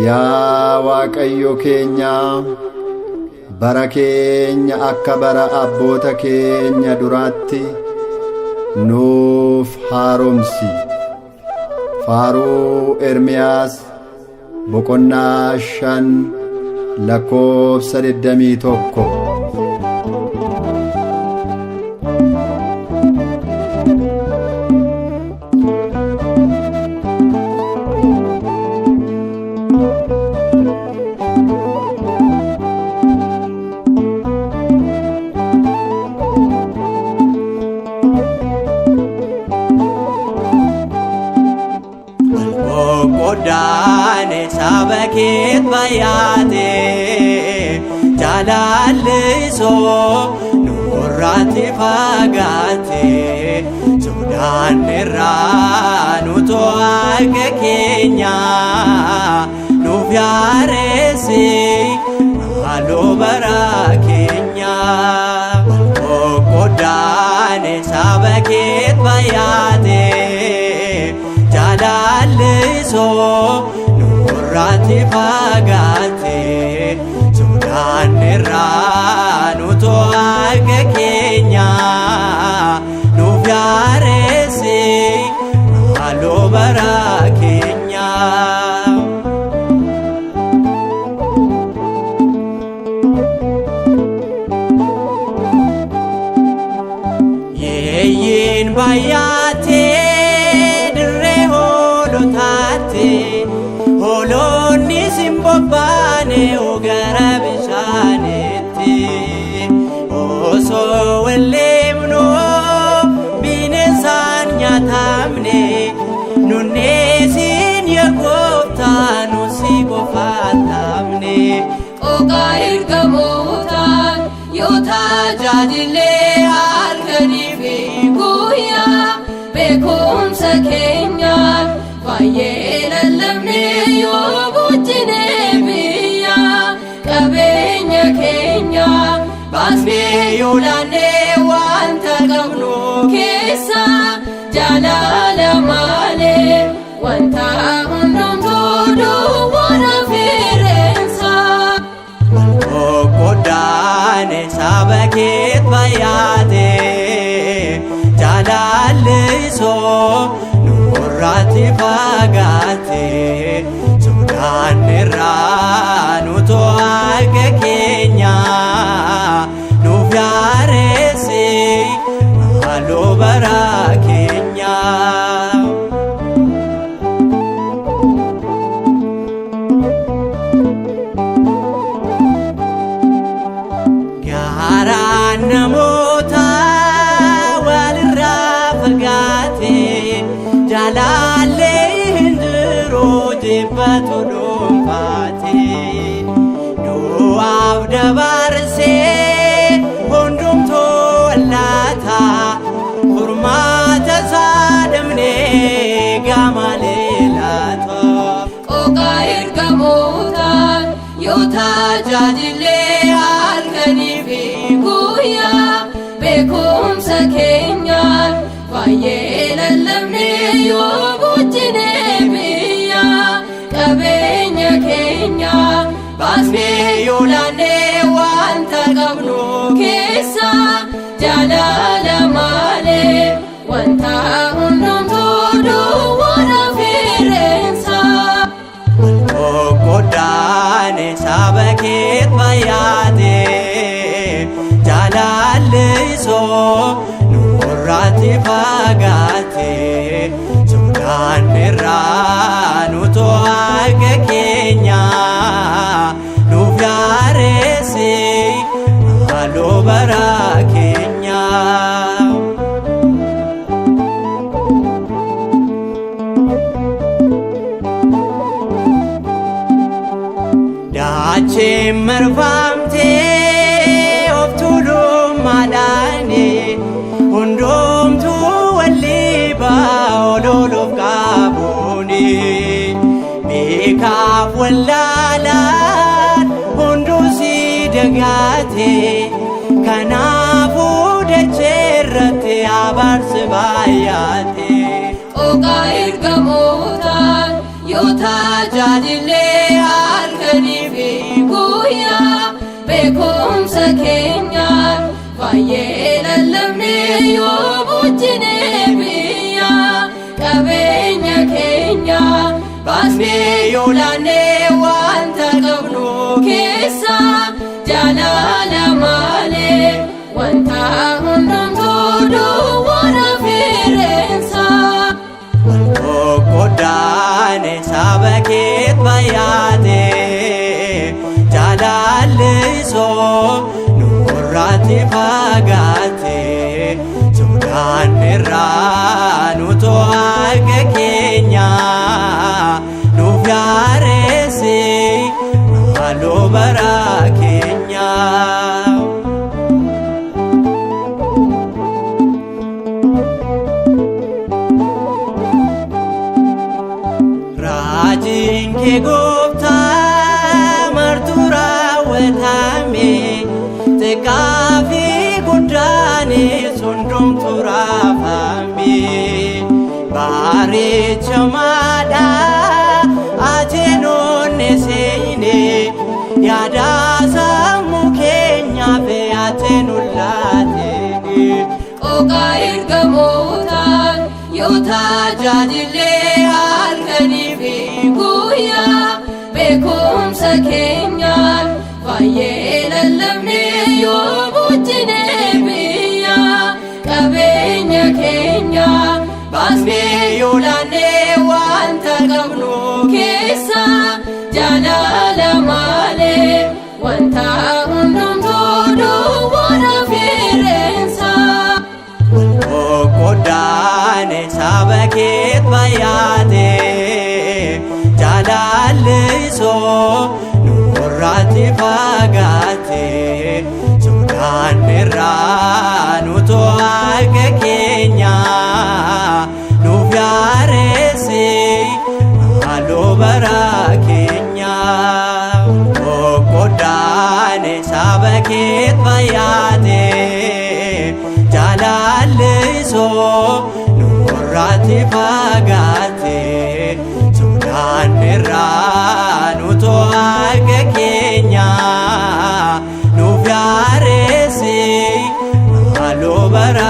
Yaa Waaqayyo keenya bara keenya akka bara abboota keenya duraatti nuuf haaromsi. Faaruu Ermiyaas boqonnaa 5 lakkoofsa 21. Goddaane sabakeet bayaate jaalallisoo nurraatti fagaate sodaanirraa nutoo akka keenya nuuf yaareessi maaloo bara keenya. Goddaane sabakeet bayaate jaalallisoo nurraatti fagaate sodaanirraa nutoo akka keenya nuuf yaareessi maaloo bara keenya. Yeeyyiin baay'aatee hoolonni simbobbaane gara bishaanetti osoo walleemnu bineensaan nyaatamne nunneesiin yaa Gooftaa nusi qofaatamne. Qooqaa ergamootaan yoo tajaajillee halkanii fi guyyaa beekumsa keenyaan baay'ee lallabne yoo guddine biyya qabeenya keenya baasnee yoo laanne wanta qabnu keessa jaalala malee wanta hundumtuu duwwaadha fireensa. Goddaane sabakeet bayaate jaalallisoo nurraatti fagaate sodaanirraa nutoo akka keenya nuuf yaareessi maaloo bara keenya. Gaaraan namoota walirraa fagaate jaalallee hindiroo jibbatu dhuunfaate du'aaf dabarsee hundumtuu laata furmaata isaa dabnee gaamalee laata. Qooqaa ergamootaan yoo tajaajillee halkanii fi guyyaa beekumsa keenyaan baay'ee lallabne yoo guddine biyya qabeenya keenya baasnee yoo laanne wanta qabnu keessa jaalala malee wanta hundumtuu duwwaadha fireensa. Goddaane sabakeet bayaate jaalallisoo nurraatti fagaate sodaanirraa nutoo akka keenya nuuf yaareessi maaloo bara keenya. Daacheen marfamtee of tuulummaadhaan wallaalaan hunduu si dagaate kanaafuu dacheerratti abaarsi baay'ate. Qooqaa ergamootaan yoo tajaajillee halkanii fi guyyaa beekumsa keenyaan baay'ee lallabnee yoo bulchinee biyya qabeenya keenya baasnee yoo laannee wanta qabnu keessa jaalala malee wanta hundumtuu duwwaadha fireensa. Qoqqooddaane saba keet baay'ate jaalallisoo nurraatti fagaate sodaan irraa nutoo harka keenya nuuf yaareesse maaloo bara keenya. Raajiin kee gooftaa martuu raawwatame xiqqaa fi guddaanis hundumtuu raafame bareechamaadha atiin onne seeyne yaada sammuu keenyaaf atiin ulaateeni. Qooqaa ergamootaan yoo tajaajillee halkanii fi guyyaa beekumsa keenyaan baay'ee lallabnee yoo bulchinee biyya qabeenya keenya baasnee yoo laannee wanta qabnu keessa jaalala malee wanta hundumtuu duwwaadha fireensa. Qoqqooddaane saba keet baay'ate jaalallisoo nurraatti fagaate sodaan irraa nutoo harka keenya nuuf yaareesse maaloo bara keenya. Qoqqooddaane saba keet baay'ate jaalallisoo nurraatti fagaate sodaan irraa nutoo harka keenya nuuf yaareesse maaloo bara